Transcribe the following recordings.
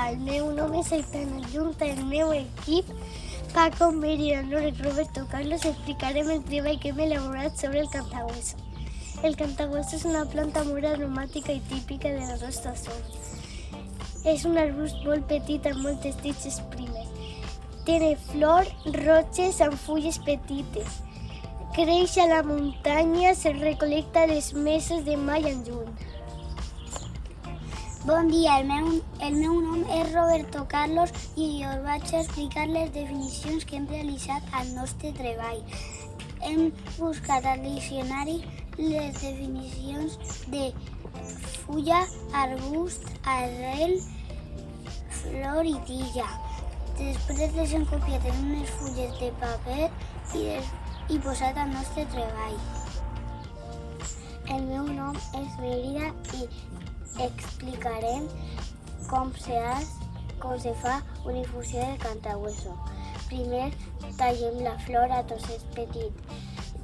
el meu nom és Aitana. Junt al meu equip, Paco, Meri, Nora i Roberto Carlos, explicarem el treball que hem elaborat sobre el cantahueso. El cantahueso és una planta molt aromàtica i típica de la nostra zona. És un arbust molt petit amb moltes tiges primes. Té flors roges amb fulles petites. Creix a la muntanya, se recol·lecta els mesos de maig a juny. Bon dia, el meu nom és Roberto Carlos i us vaig explicar les definicions que hem realitzat al nostre treball. Hem buscat al diccionari les definicions de fulla, arbust, arrel, flor i tija. Després les hem copiat en unes fulles de paper i posat al nostre treball. El meu nom és Mérida i explicarem com se fa una infusió del cantahueso. Primer tallem la flor a trossets petits,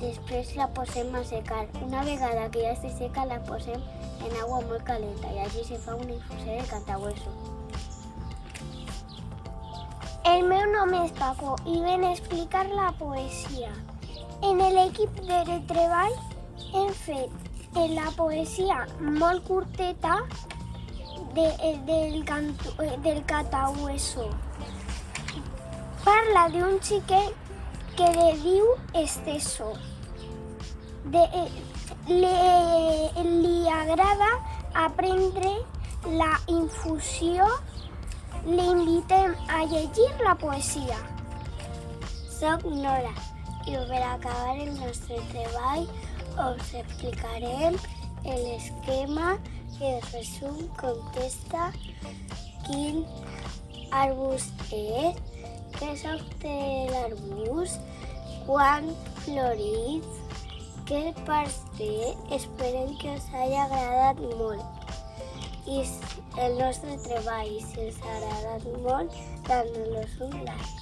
després la posem a secar. Una vegada que ja esté seca la posem en aigua molt calenta i així se fa una infusió del cantahueso. El meu nom és Paco i ven a explicar la poesia. En l'equip de treball hem fet la poesia molt curteta del cantahueso. Parla d'un xiquet que li diu Esteso. Li agrada aprendre la infusió. Li invitem a llegir la poesia. Soc Nora i per acabar el nostre treball us explicarem l'esquema que el resum contesta quin arbust és, què s'obté l'arbust, quan floreix, què parts té. Esperem que us hagi agradat molt. I el nostre treball, si us ha agradat molt, doneu-nos un like.